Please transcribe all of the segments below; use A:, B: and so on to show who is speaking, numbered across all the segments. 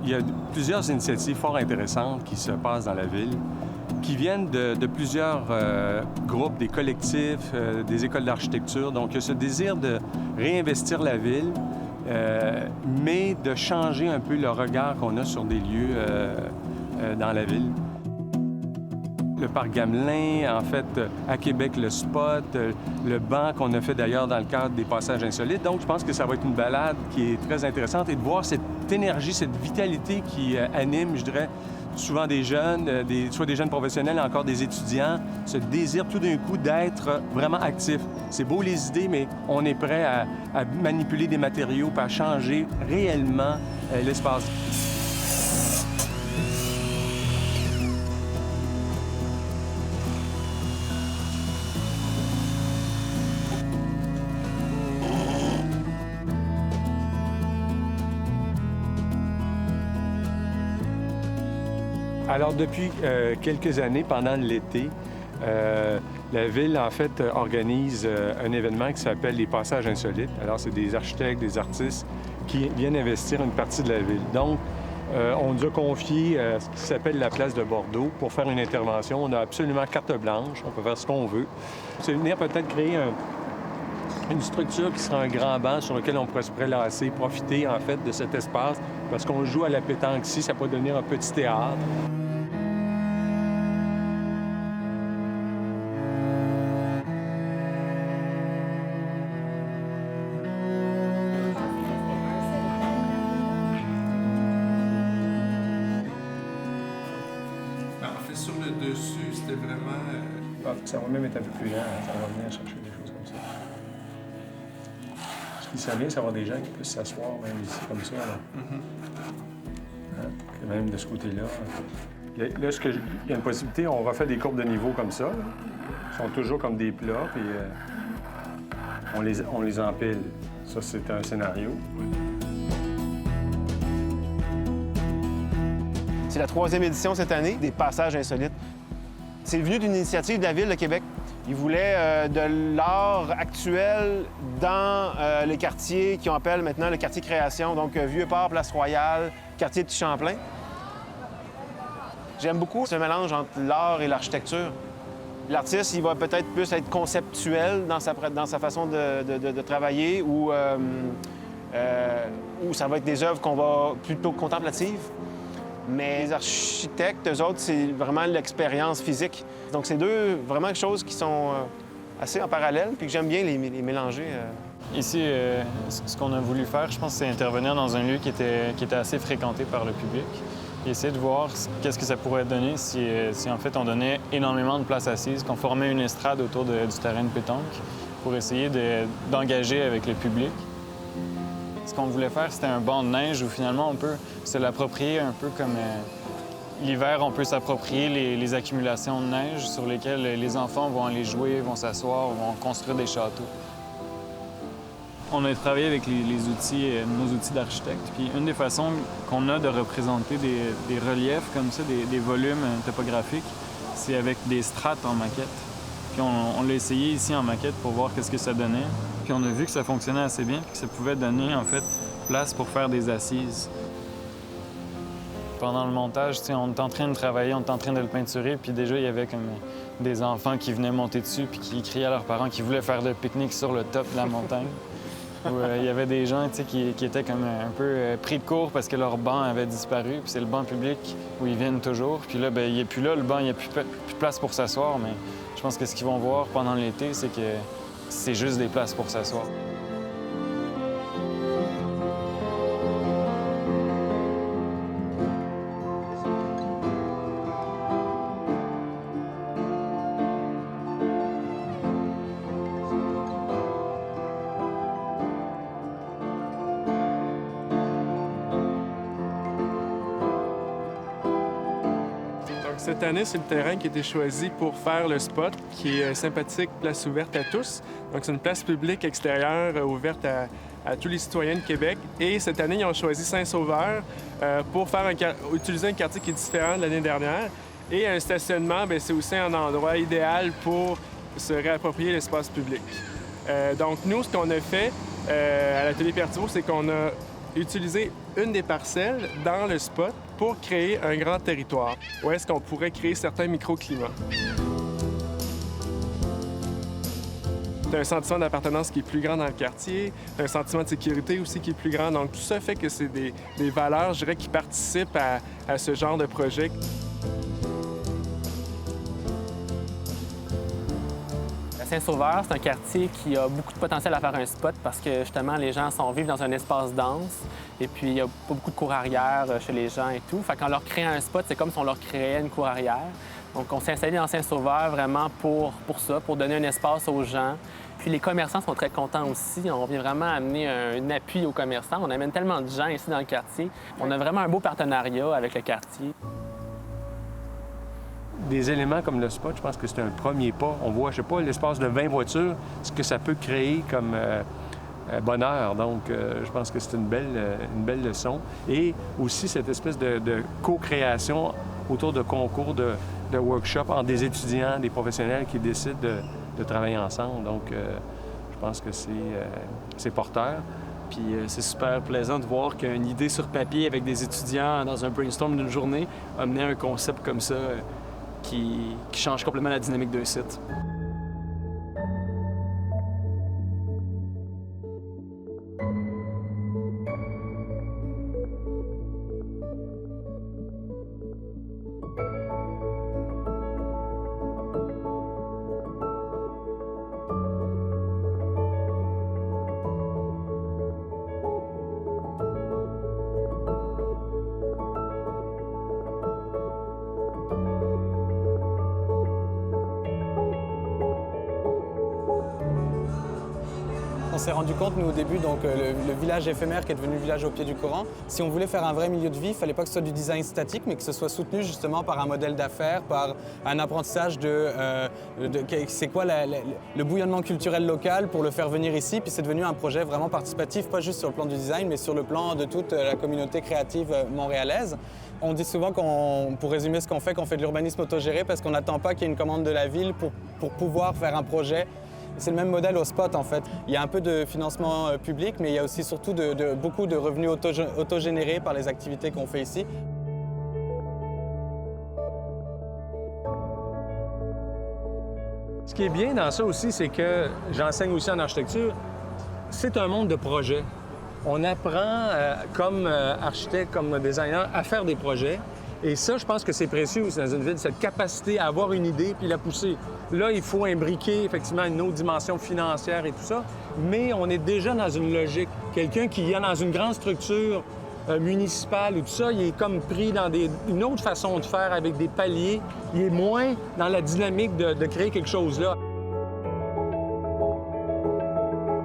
A: il y a plusieurs initiatives fort intéressantes qui se passent dans la ville, qui viennent de plusieurs groupes, des collectifs, des écoles d'architecture. Donc, il y a ce désir de réinvestir la ville, mais de changer un peu le regard qu'on a sur des lieux dans la ville. Le parc Gamelin, en fait, à Québec, le Spot, le banc qu'on a fait d'ailleurs dans le cadre des passages insolites. Donc, je pense que ça va être une balade qui est très intéressante et de voir cette énergie, cette vitalité qui anime, je dirais, souvent des jeunes, soit des jeunes professionnels, encore des étudiants, ce désir tout d'un coup d'être vraiment actif. C'est beau les idées, mais on est prêt à manipuler des matériaux, puis à changer réellement l'espace. Alors, depuis quelques années, pendant l'été, la Ville, en fait, organise un événement qui s'appelle les Passages insolites. Alors, c'est des architectes, des artistes qui viennent investir une partie de la ville. Donc, on nous a confié ce qui s'appelle la place de Bordeaux pour faire une intervention. On a absolument carte blanche, on peut faire ce qu'on veut. C'est venir peut-être créer une structure qui sera un grand banc sur lequel on pourrait se prélasser, profiter, en fait, de cet espace, parce qu'on joue à la pétanque ici, ça peut devenir un petit théâtre.
B: Sur le dessus, c'était vraiment...
A: Ça va même être un peu plus lent, ça va venir chercher des choses comme ça. Ce qui serait bien, c'est d'avoir des gens qui puissent s'asseoir même ici, comme ça. Même de ce côté-là. Là, il y a une possibilité, on refait des courbes de niveau comme ça. Là. Ils sont toujours comme des plats, puis on les empile. Ça, c'est un scénario.
C: C'est la 3e édition cette année des Passages insolites. C'est venu d'une initiative de la Ville de Québec. Ils voulaient de l'art actuel dans les quartiers qu'on appelle maintenant le quartier création, donc Vieux-Port, Place Royale, quartier de Champlain. J'aime beaucoup ce mélange entre l'art et l'architecture. L'artiste, il va peut-être plus être conceptuel dans sa façon de travailler ou ça va être des œuvres qu'on va plutôt contemplatives. Mais les architectes, eux autres, c'est vraiment l'expérience physique. Donc, c'est deux vraiment choses qui sont assez en parallèle, puis que j'aime bien les mélanger.
D: Ici, ce qu'on a voulu faire, je pense, c'est intervenir dans un lieu qui était assez fréquenté par le public et essayer de voir qu'est-ce que ça pourrait donner si en fait, on donnait énormément de places assises, qu'on formait une estrade autour du terrain de pétanque pour essayer d'engager avec le public. Ce qu'on voulait faire, c'était un banc de neige où finalement on peut se l'approprier un peu comme l'hiver, on peut s'approprier les accumulations de neige sur lesquelles les enfants vont aller jouer, vont s'asseoir, vont construire des châteaux. On a travaillé avec nos outils d'architecte. Puis une des façons qu'on a de représenter des reliefs comme ça, des volumes topographiques, c'est avec des strates en maquette. Puis on l'a essayé ici en maquette pour voir qu'est-ce que ça donnait. Puis on a vu que ça fonctionnait assez bien, puis que ça pouvait donner, en fait, place pour faire des assises. Pendant le montage, on était en train de travailler, on était en train de le peinturer, puis déjà, il y avait comme des enfants qui venaient monter dessus, puis qui criaient à leurs parents qu'ils voulaient faire de pique-nique sur le top de la montagne. Il y avait des gens qui étaient comme un peu pris de court parce que leur banc avait disparu, puis c'est le banc public où ils viennent toujours. Puis là, il n'est plus là, le banc, il n'y a plus de place pour s'asseoir, mais je pense que ce qu'ils vont voir pendant l'été, c'est que c'est juste des places pour s'asseoir.
E: Cette année, c'est le terrain qui a été choisi pour faire le spot, qui est sympathique, place ouverte à tous. Donc, c'est une place publique extérieure ouverte à tous les citoyens de Québec. Et cette année, ils ont choisi Saint-Sauveur pour utiliser un quartier qui est différent de l'année dernière. Et un stationnement, bien, c'est aussi un endroit idéal pour se réapproprier l'espace public. Donc, nous, ce qu'on a fait à l'Atelier Pertiveau, c'est qu'on a utiliser une des parcelles dans le spot pour créer un grand territoire où est-ce qu'on pourrait créer certains microclimats. Tu as un sentiment d'appartenance qui est plus grand dans le quartier, tu as un sentiment de sécurité aussi qui est plus grand. Donc, tout ça fait que c'est des valeurs, je dirais, qui participent à ce genre de projet.
F: Saint-Sauveur, c'est un quartier qui a beaucoup de potentiel à faire un spot parce que, justement, les gens vivent dans un espace dense et puis il n'y a pas beaucoup de cours arrière chez les gens et tout. Fait qu'en leur créant un spot, c'est comme si on leur créait une cour arrière. Donc, on s'est installé dans Saint-Sauveur vraiment pour ça, pour donner un espace aux gens. Puis les commerçants sont très contents aussi. On vient vraiment amener un appui aux commerçants. On amène tellement de gens ici dans le quartier. On a vraiment un beau partenariat avec le quartier.
A: Des éléments comme le spot, je pense que c'est un premier pas. On voit, je sais pas, l'espace de 20 voitures, ce que ça peut créer comme bonheur. Donc, je pense que c'est une belle leçon. Et aussi cette espèce de co-création autour de concours, de workshops entre des étudiants, des professionnels qui décident de travailler ensemble. Donc, je pense que c'est porteur.
G: Puis c'est super plaisant de voir qu'une idée sur papier avec des étudiants dans un brainstorm d'une journée a mené à un concept comme ça qui change complètement la dynamique d'un site.
H: On s'est rendu compte, nous, au début, donc le village éphémère qui est devenu le village au pied du Coran, si on voulait faire un vrai milieu de vie, il ne fallait pas que ce soit du design statique, mais que ce soit soutenu justement par un modèle d'affaires, par un apprentissage c'est quoi le bouillonnement culturel local pour le faire venir ici. Puis c'est devenu un projet vraiment participatif, pas juste sur le plan du design, mais sur le plan de toute la communauté créative montréalaise. On dit souvent, pour résumer ce qu'on fait de l'urbanisme autogéré parce qu'on n'attend pas qu'il y ait une commande de la ville pour pouvoir faire un projet. C'est le même modèle au spot, en fait. Il y a un peu de financement public, mais il y a aussi surtout beaucoup de revenus autogénérés par les activités qu'on fait ici.
A: Ce qui est bien dans ça aussi, c'est que j'enseigne aussi en architecture, c'est un monde de projets. On apprend, comme architecte, comme designer, à faire des projets. Et ça, je pense que c'est précieux aussi dans une ville, cette capacité à avoir une idée puis la pousser. Là, il faut imbriquer effectivement une autre dimension financière et tout ça, mais on est déjà dans une logique. Quelqu'un qui vient dans une grande structure municipale ou tout ça, il est comme pris dans une autre façon de faire avec des paliers. Il est moins dans la dynamique de créer quelque chose là.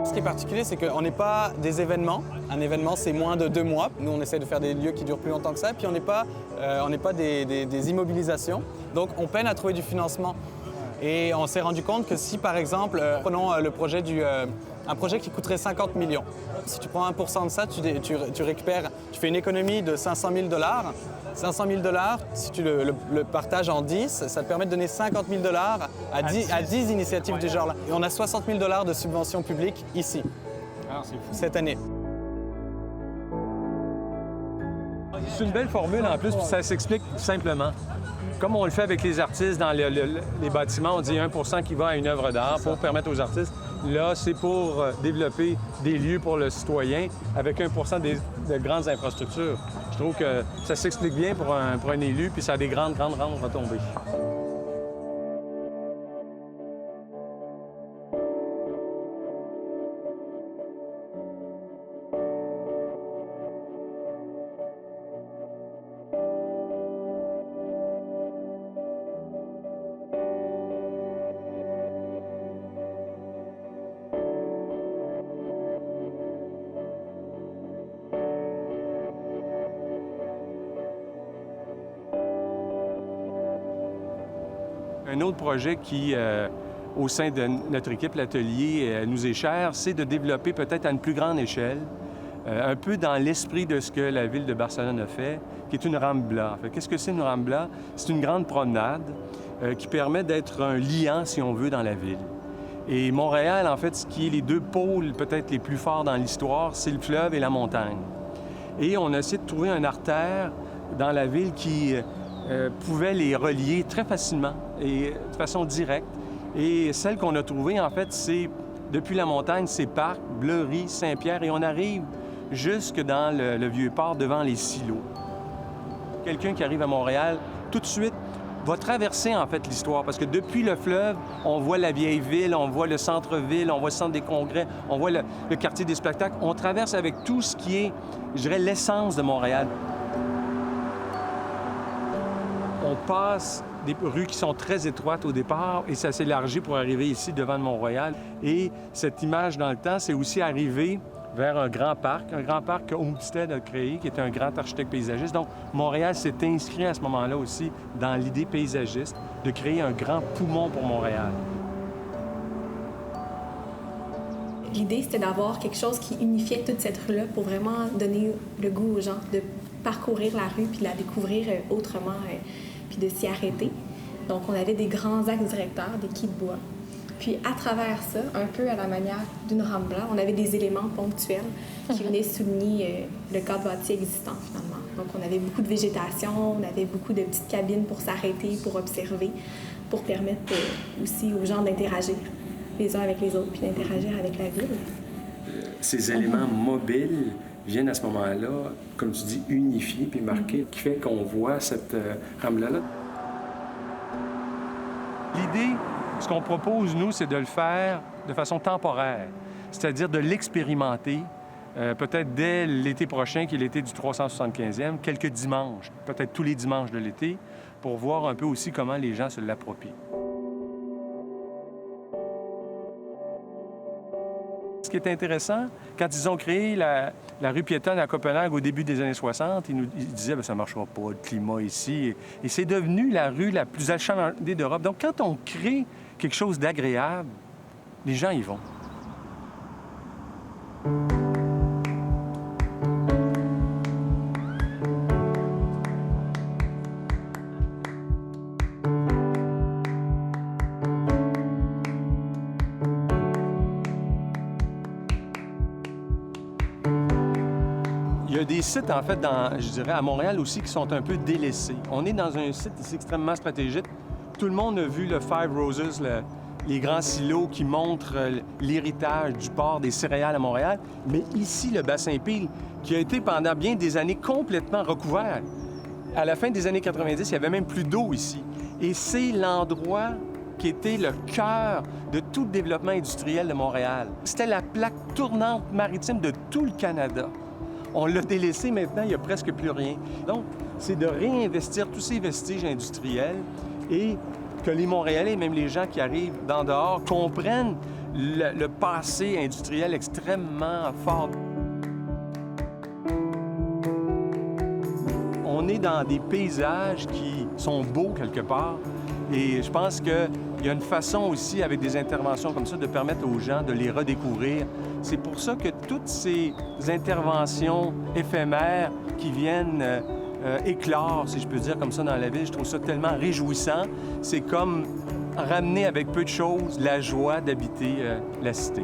H: Ce qui est particulier, c'est qu'on n'est pas des événements. Un événement, c'est moins de 2 mois. Nous, on essaie de faire des lieux qui durent plus longtemps que ça. Puis on n'est pas des immobilisations. Donc, on peine à trouver du financement. Et on s'est rendu compte que si, par exemple, prenons le projet un projet qui coûterait 50 millions. Si tu prends 1% de ça, tu récupères, tu fais une économie de 500 000 $. 500 000 $, si tu le partages en 10, ça te permet de donner 50 000 $ à 10 initiatives du genre-là. Et on a 60 000 $ de subventions publiques ici, cette année.
A: C'est une belle formule en plus, puis ça s'explique simplement. Comme on le fait avec les artistes dans les bâtiments, on dit 1% qui va à une œuvre d'art pour permettre aux artistes. Là, c'est pour développer des lieux pour le citoyen avec 1% de grandes infrastructures. Je trouve que ça s'explique bien pour un élu, puis ça a des grandes retombées. Un autre projet qui, au sein de notre équipe, l'atelier, nous est cher, c'est de développer peut-être à une plus grande échelle, un peu dans l'esprit de ce que la ville de Barcelone a fait, qui est une Rambla. Qu'est-ce que c'est une Rambla? C'est une grande promenade qui permet d'être un liant, si on veut, dans la ville. Et Montréal, en fait, ce qui est les deux pôles peut-être les plus forts dans l'histoire, c'est le fleuve et la montagne. Et on a essayé de trouver une artère dans la ville qui pouvait les relier très facilement et de façon directe. Et celle qu'on a trouvée, en fait, c'est, depuis la montagne, c'est Parc, Bleury, Saint-Pierre, et on arrive jusque dans le Vieux-Port, devant les silos. Quelqu'un qui arrive à Montréal, tout de suite, va traverser, en fait, l'histoire, parce que depuis le fleuve, on voit la vieille ville, on voit le centre-ville, on voit le centre des congrès, on voit le quartier des spectacles. On traverse avec tout ce qui est, je dirais, l'essence de Montréal. On passe des rues qui sont très étroites au départ et ça s'élargit pour arriver ici devant le Mont-Royal. Et cette image dans le temps, c'est aussi arriver vers un grand parc que Olmsted a créé, qui est un grand architecte paysagiste. Donc, Montréal s'est inscrit à ce moment-là aussi dans l'idée paysagiste de créer un grand poumon pour Montréal.
I: L'idée, c'était d'avoir quelque chose qui unifiait toute cette rue-là pour vraiment donner le goût aux gens de parcourir la rue puis de la découvrir autrement puis de s'y arrêter. Donc, on avait des grands axes directeurs, des quais de bois. Puis, à travers ça, un peu à la manière d'une rampe blanche, on avait des éléments ponctuels qui venaient souligner le cadre bâti existant, finalement. Donc, on avait beaucoup de végétation, on avait beaucoup de petites cabines pour s'arrêter, pour observer, pour permettre aussi aux gens d'interagir les uns avec les autres, puis d'interagir avec la ville.
A: Ces éléments mobiles viennent à ce moment-là, comme tu dis, unifiés puis marqués, qui fait qu'on voit cette rampe-là. L'idée, ce qu'on propose, nous, c'est de le faire de façon temporaire, c'est-à-dire de l'expérimenter, peut-être dès l'été prochain, qui est l'été du 375e, quelques dimanches, peut-être tous les dimanches de l'été, pour voir un peu aussi comment les gens se l'approprient. Ce qui est intéressant, quand ils ont créé la rue piétonne à Copenhague au début des années 60, ils disaient que ça ne marchera pas, le climat ici. Et c'est devenu la rue la plus achalandée d'Europe. Donc, quand on crée quelque chose d'agréable, les gens y vont. Il y a des sites, en fait, je dirais, à Montréal aussi, qui sont un peu délaissés. On est dans un site ici extrêmement stratégique. Tout le monde a vu le Five Roses, les grands silos qui montrent l'héritage du port des céréales à Montréal. Mais ici, le bassin Peel, qui a été pendant bien des années complètement recouvert. À la fin des années 90, il n'y avait même plus d'eau ici. Et c'est l'endroit qui était le cœur de tout le développement industriel de Montréal. C'était la plaque tournante maritime de tout le Canada. On l'a délaissé maintenant, il n'y a presque plus rien. Donc, c'est de réinvestir tous ces vestiges industriels et que les Montréalais, même les gens qui arrivent d'en dehors, comprennent le passé industriel extrêmement fort. On est dans des paysages qui sont beaux quelque part et je pense qu'il y a une façon aussi, avec des interventions comme ça, de permettre aux gens de les redécouvrir. C'est pour ça que toutes ces interventions éphémères qui viennent éclore, si je peux dire comme ça, dans la ville, je trouve ça tellement réjouissant. C'est comme ramener avec peu de choses la joie d'habiter la cité.